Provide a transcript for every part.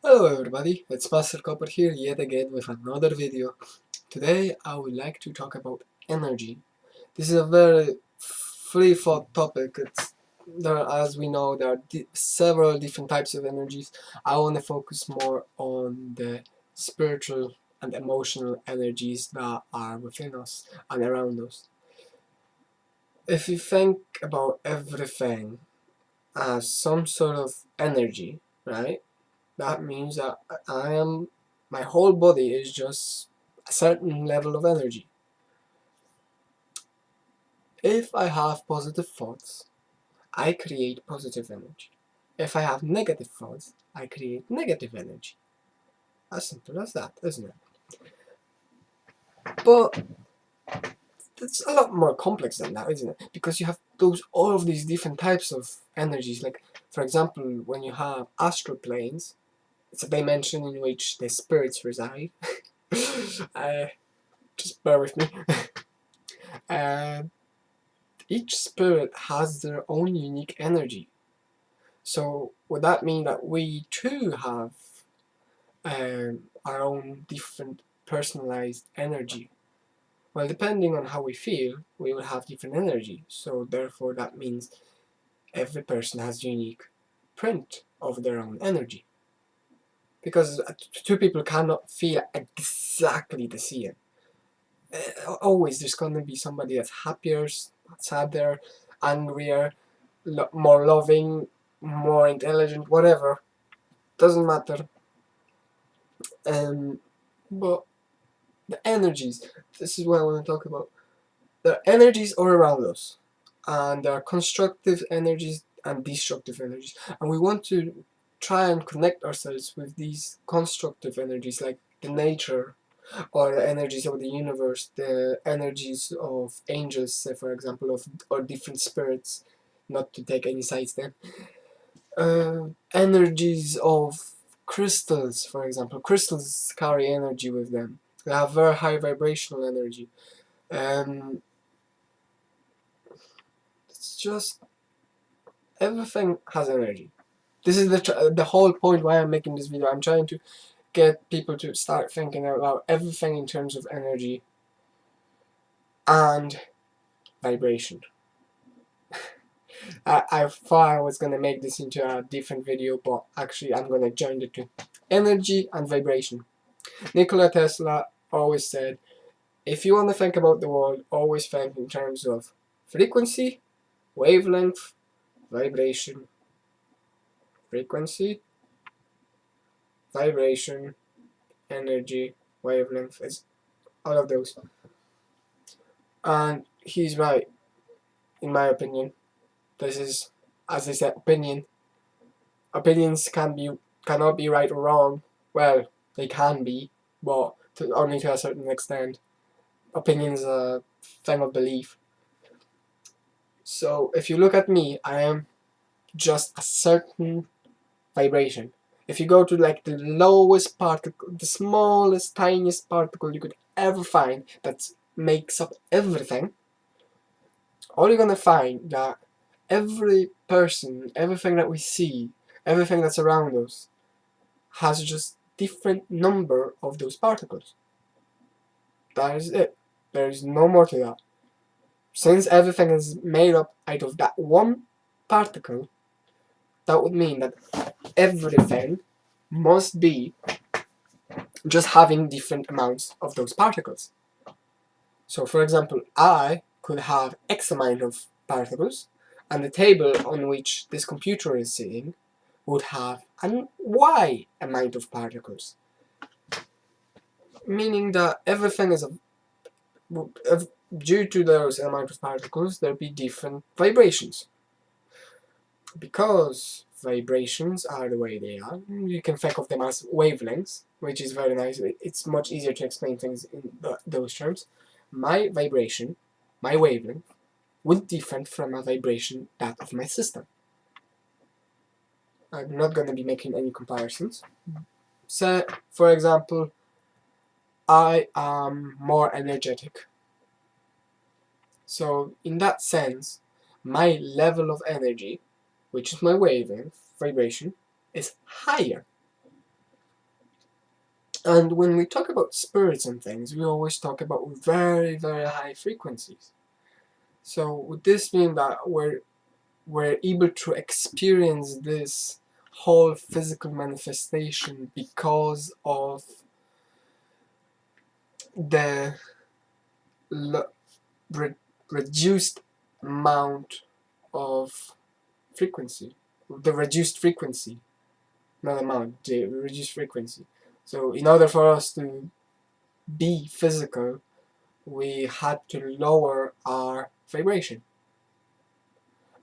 Hello everybody, it's Master Koper here yet again with another video. Today I would like to talk about energy. This is a very free thought topic. As we know, there are several different types of energies. I want to focus more on the spiritual and emotional energies that are within us and around us. If you think about everything as some sort of energy, right? That means that my whole body is just a certain level of energy. If I have positive thoughts, I create positive energy. If I have negative thoughts, I create negative energy. As simple as that, isn't it? But it's a lot more complex than that, isn't it? Because you have all of these different types of energies. Like, for example, when you have astral planes, it's a dimension in which the spirits reside. uh, just bear with me. uh, each spirit has their own unique energy. So would that mean that we too have our own different personalized energy? Well, depending on how we feel, we will have different energy. So therefore that means every person has a unique print of their own energy. Because two people cannot feel exactly the same. Always there's going to be somebody that's happier, sadder, angrier, more loving, more intelligent, whatever. Doesn't matter. Um, but the energies, this is what I want to talk about. The energies are around us, and there are constructive energies and destructive energies, and we want to try and connect ourselves with these constructive energies, like the nature, or the energies of the universe, the energies of angels, say for example, or different spirits, not to take any sides then. Energies of crystals, for example. Crystals carry energy with them. They have very high vibrational energy. Um, it's just everything has energy. This is the whole point why I'm making this video. I'm trying to get people to start thinking about everything in terms of energy and vibration. I thought I was gonna make this into a different video, but actually I'm gonna join the two. Energy and vibration. Nikola Tesla always said, if you want to think about the world, always think in terms of frequency, wavelength, vibration. Frequency, vibration, energy, wavelength, is all of those. And he's right, in my opinion. This is, as I said, opinion. Opinions cannot be right or wrong. Well, they can be, but only to a certain extent. Opinions are a thing of belief. So if you look at me, I am just a certain vibration. If you go to like the lowest particle, the smallest, tiniest particle you could ever find that makes up everything, all you're gonna find that every person, everything that we see, everything that's around us has just different number of those particles. That is it. There is no more to that. Since everything is made up out of that one particle, that would mean that everything must be just having different amounts of those particles. So for example, I could have X amount of particles, and the table on which this computer is sitting would have an Y amount of particles. Meaning that everything is due to those amount of particles, there'll be different vibrations. Because vibrations are the way they are, you can think of them as wavelengths, which is very nice. It's much easier to explain things in those terms. My vibration, my wavelength, would differ from a vibration that of my system. I'm not going to be making any comparisons. So, for example, I am more energetic. So, in that sense, my level of energy, which is my wavelength, vibration, is higher. And when we talk about spirits and things, we always talk about very, very high frequencies. So would this mean that we're able to experience this whole physical manifestation because of the re- reduced amount of frequency, the reduced frequency, not amount, the reduced frequency. So in order for us to be physical, we had to lower our vibration.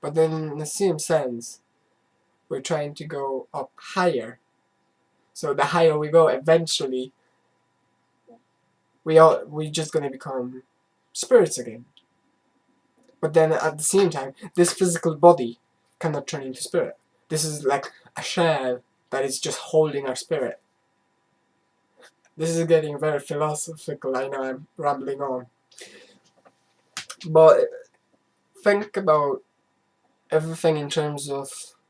But then in the same sense, we're trying to go up higher. So the higher we go, eventually we just gonna become spirits again. But then at the same time, this physical body cannot turn into spirit. This is like a shell that is just holding our spirit. This is getting very philosophical, I know I'm rambling on. But think about everything in terms of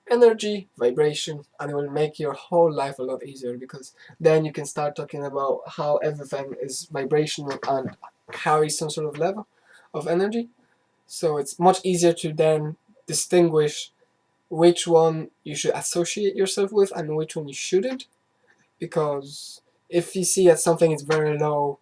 energy, vibration, and it will make your whole life a lot easier, because then you can start talking about how everything is vibrational and carries some sort of level of energy. So it's much easier to then distinguish which one you should associate yourself with and which one you shouldn't. Because if you see that something is very low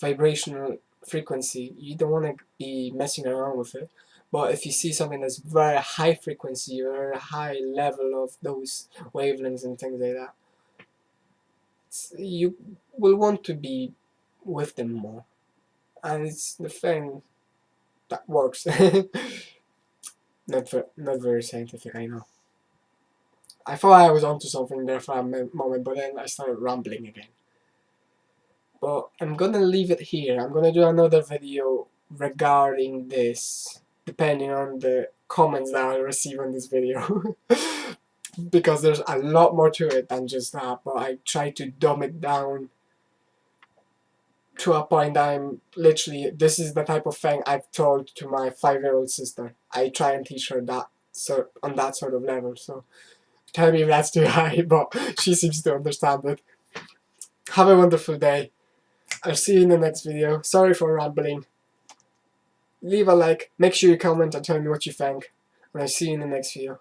vibrational frequency, you don't want to be messing around with it. But if you see something that's very high frequency, very high level of those wavelengths and things like that, you will want to be with them more. And it's the thing that works. Not very scientific, I know. I thought I was onto something there for a moment, but then I started rambling again. But I'm gonna leave it here. I'm gonna do another video regarding this, depending on the comments that I receive on this video. Because there's a lot more to it than just that, but I try to dumb it down to a point that I'm literally, this is the type of thing I've told to my 5-year-old sister. I try and teach her that, so on that sort of level. So tell me if that's too high, but she seems to understand it. Have a wonderful day. I'll see you in the next video. Sorry for rambling. Leave a like, make sure you comment and tell me what you think, and I'll see you in the next video.